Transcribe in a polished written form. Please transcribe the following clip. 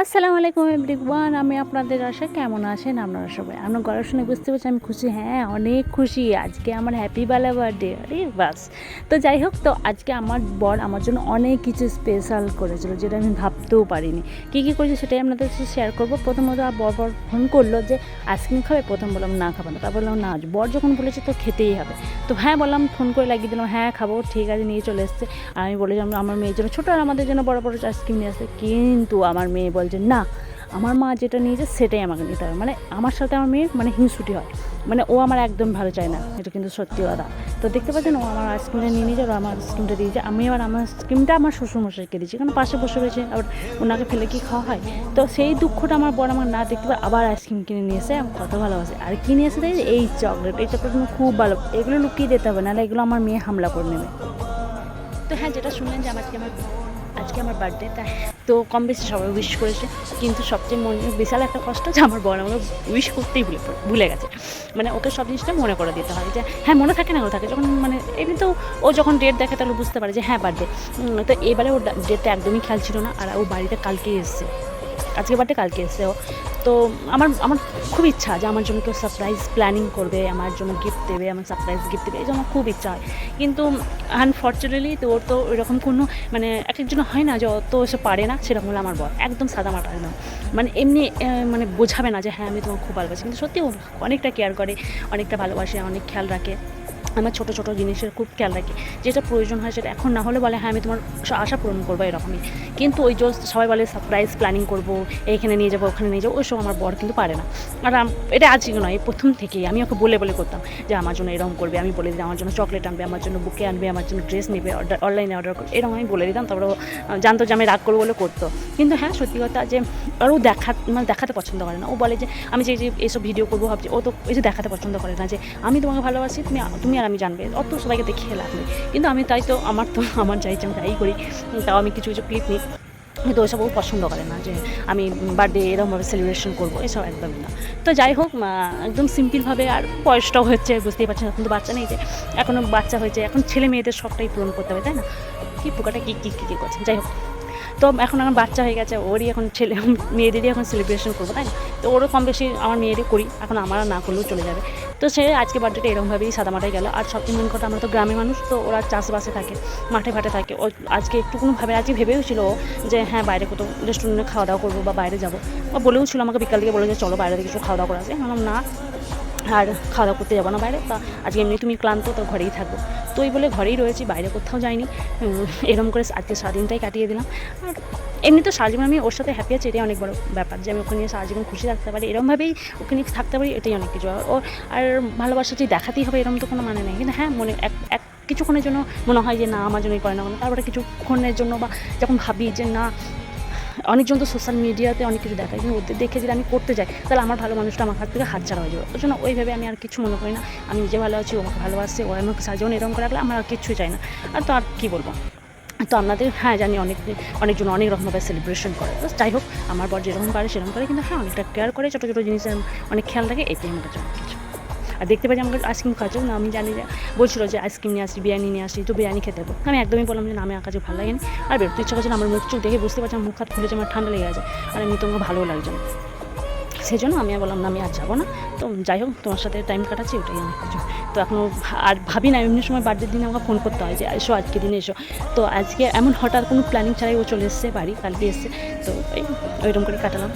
আসসালামু আলাইকুম এভরিওয়ান, আমি আপনাদের আশা কেমন আছেন আপনারা সবাই? আপনার গলা শুনে বুঝতে পারছি আমি খুশি, হ্যাঁ অনেক খুশি। আজকে আমার হ্যাপিবেলা বার্থডে, আরে বাস। তো যাই হোক, তো আজকে আমার বর আমার জন্য অনেক কিছু স্পেশাল করেছিল যেটা আমি ভাবতেও পারিনি। কী কী করেছে সেটাই আপনাদের সাথে শেয়ার করবো। প্রথমত বর ফোন করলো যে আইসক্রিম খাবে, প্রথম বললাম না খাবো না, তারপর বললাম না, বর যখন বলেছে তো খেতেই হবে। তো হ্যাঁ বললাম, ফোন করে লাগিয়ে দিলাম হ্যাঁ খাবো, ঠিক আছে নিয়ে চলে এসছে। আর আমি বলেছিলাম আমার মেয়ের জন্য ছোটো আর আমাদের জন্য বড় বড় আইসক্রিম নিয়ে আসে, কিন্তু আমার মেয়ে বলছে না, আমার মা যেটা নিয়েছে সেটাই আমাকে নিতে হবে। মানে আমার সাথে আমার মেয়ের মানে হিংসুটি হয়, মানে ও আমার একদম ভালো চায় না, এটা কিন্তু সত্যি কথা। তো দেখতে পাচ্ছেন ও আমার আইসক্রিমটা নিয়ে নিয়েছে, আর আমার আইসক্রিমটা দিয়েছে। আমি আবার আমার আইসক্রিমটা আমার শ্বশুরমশাইকে দিয়েছি, কারণ পাশে বসে রয়েছে, আবার ওনাকে ফেলে কি খাওয়া হয়। তো সেই দুঃখটা আমার বড় আমার না দেখতে পারে, আবার আইসক্রিম কিনে নিয়ে এসে আমার কত ভালোবাসে। আর কিনে এসে দেয় এই চকলেট, এই চকলেটগুলো খুব ভালো, এগুলো লুকিয়ে দিতে হবে, নাহলে এগুলো আমার মেয়ে হামলা করে নেবে। তো হ্যাঁ, যেটা শুনলেন যে আজকে আমার বার্থডে, তাই তো কম বেশি সবাই উইশ করেছে, কিন্তু সবচেয়ে মনে বিশাল একটা কষ্ট যে আমার বর আমাকে উইশ করতেই ভুলে গেছে। মানে ওকে সব জিনিসটা মনে করে দিতে হয়, যে হ্যাঁ মনে থাকে না, ও থাকে যখন মানে এমনি তো ও যখন ডেট দেখে তাহলে বুঝতে পারে যে হ্যাঁ বার্থডে। তো এবারে ওর ডেটটা একদমই খেয়াল ছিল না, আর ও বাড়িতে কালকেই এসছে, আজকে বার্থডে কালকে এসছে ও। তো আমার আমার খুব ইচ্ছা যে আমার জন্য কেউ সারপ্রাইজ প্ল্যানিং করবে, আমার জন্য গিফট দেবে, আমার সারপ্রাইজ গিফট দেবে, এই জন্য খুব ইচ্ছা হয়। কিন্তু আনফর্চুনেটলি তো ওর তো ওইরকম কোনো মানে এক একজন হয় না যে অত এসে পারে না, সেরকম হলো আমার বর একদম সাদামাটা একদম। মানে এমনি মানে বোঝাবে না যে হ্যাঁ আমি তোমাকে খুব ভালোবাসি, কিন্তু সত্যি ও অনেকটা কেয়ার করে, অনেকটা ভালোবাসে, অনেক খেয়াল রাখে। আমার ছোটো ছোটো জিনিসের খুব খেয়াল রাখি, যেটা প্রয়োজন হয় সেটা এখন না হলে বলে হ্যাঁ আমি তোমার আশা পূরণ করবো এরকমই। কিন্তু ওই যে সবাই বলে সারপ্রাইজ প্ল্যানিং করবো, এইখানে নিয়ে যাবো ওখানে নিয়ে যাবো, ওইসব আমার বর কিন্তু পারে না। আর এটা আজকে নয়, প্রথম থেকেই আমি ওকে বলে বলে করতাম যে আমার জন্য এরকম করবে, আমি বলে দিতাম আমার জন্য চকলেট আনবে, আমার জন্য বুকে আনবে, আমার জন্য ড্রেস নেবে, অনলাইনে অর্ডার করবে, এরকম আমি বলে দিতাম। তারপরে ও জানতো যে আমি রাগ করবো বলে করতো। কিন্তু হ্যাঁ সত্যি কথা যে আর ও দেখাতে পছন্দ করে না। ও বলে যে আমি যে এইসব ভিডিও করবো ভাবছি, ও তো এই যে দেখাতে পছন্দ করে না যে আমি তোমাকে ভালোবাসি, তুমি আর আমি জানবে, অত সবাইকে দেখিয়ে লাভ নেই। কিন্তু আমি তাই তো আমার চাইছে আমি তাই করি। তাও আমি কিছু কিছু ক্লিপ নিই, কিন্তু ওইসব ও পছন্দ করে না যে আমি বার্থডে এরকমভাবে সেলিব্রেশন করবো, এসব একদমই না। তো যাই হোক, একদম সিম্পলভাবে, আর বয়সটাও হচ্ছে বুঝতেই পারছেন, এখন তো বাচ্চা নেই, যে এখনও বাচ্চা হয়েছে, এখন ছেলে মেয়েদের শখটাই পূরণ করতে হবে, তাই না? কি পোকাটা কী করছে, যাই হোক। তো এখন আমার বাচ্চা হয়ে গেছে, ওরই এখন মেয়েদেরই এখন সেলিব্রেশন করবো, তাই না? তো ওরও কম বেশি আমার মেয়েরই করি, এখন আমার না করলেও চলে যাবে। তো সে আজকে বার্থডেটা এরকমভাবেই সাদামাটাই গেল। আর সবচেয়ে মেন কথা, আমরা তো গ্রামের মানুষ, তো ওরা চাষবাসে থাকে, মাঠে ঘাটে থাকে। ও আজকে আজকে ভেবেও ছিল যে হ্যাঁ বাইরে কোথাও রেস্টুরেন্টে খাওয়া দাওয়া করবো বা বাইরে যাবো, বা বলেও ছিল আমাকে বিকাল দিকে বলে যে চলো বাইরে থেকে কিছু খাওয়া দাওয়া করা আছে। আমার না, আর খাওয়া দাওয়া করতে যাবো না বাইরে, তা আজকে এমনি তুমি ক্লান্ত, তো ঘরেই থাকবো। তো এই বলে ঘরেই রয়েছি, বাইরে কোথাও যাইনি। এরকম করে আজকে সারাদিনটাই কাটিয়ে দিলাম। আর এমনি তো সারা জীবন আমি ওর সাথে হ্যাপি আছি, এটাই অনেক বড় ব্যাপার, যে আমি ওকে নিয়ে সারা জীবন খুশি থাকতে পারি, এরকমভাবেই ওকে নিয়ে থাকতে পারি, এটাই অনেক কিছু। আর ভালোবাসা যে দেখাতেই হবে এরকম তো কোনো মানে নেই, কিন্তু হ্যাঁ মনে এক কিছুক্ষণের জন্য মনে হয় যে না আমার জন্যই করে না, তারপরে কিছুক্ষণের জন্য বা যখন ভাবি যে না, অনেকজন তো সোশ্যাল মিডিয়াতে অনেক কিছু দেখায়, কিন্তু ওদের দেখে যদি আমি করতে যাই তাহলে আমার ভালো মানুষটা আমার হাত থেকে হাতছাড়া হয়ে যাবে। ওই জন্য ওইভাবে আমি আর কিছু মনে করি না, আমি নিজে ভালো আছি, ও আমাকে ভালোবাসে, ও আমাকে সারা জীবন এরকম করে রাখলে আমার আর কিচ্ছুই চাই না। আর তো আর কী বলবো। তো আপনাদের হ্যাঁ জানি অনেকজন অনেক রকমভাবে সেলিব্রেশন করে, তো যাই হোক আমার বর যেরকম পারে সেরকম করে, কিন্তু হ্যাঁ অনেকটা কেয়ার করে, ছোটো ছোটো জিনিসের অনেক খেয়াল রাখে, এটাই আমার কাছে অনেক কিছু। আর দেখতে পাচ্ছি আমাকে আইসক্রিম খাওয়ার জন্য, আমি জানি যে বলছিল যে আইসক্রিম নিয়ে আসি, বিরিয়ানি নিয়ে আসি, তো বিরিয়ানি খেতে দেবো। আমি একদমই বললাম যে না, আমি কাছে ভালো লাগেনি, আর বেরোতে ইচ্ছা করছে না, আমার মুখ চোখ দেখে বুঝতে পারছি আমার মুখ হাত খুলেছে, আমার ঠান্ডা লেগে গেছে, আর এমনি তোমাকে ভালোও লাগছে না, সেই জন্য আমি বললাম না আমি আর যাবো না। তো যাই হোক, তোমার সাথে টাইম কাটাচ্ছি, ওটাই অনেক কিছু। তো এখনও আর ভাবি না, এমনি সময় বার্থডের দিনে আমাকে ফোন করতে হয় যে এসো আজকে দিনে এসো। তো আজকে এমন হঠাৎ কোনো প্ল্যানিং ছাড়াই ও চলে এসছে বাড়ি, কালকে এসছে, তো ওইরকম করে কাটালাম।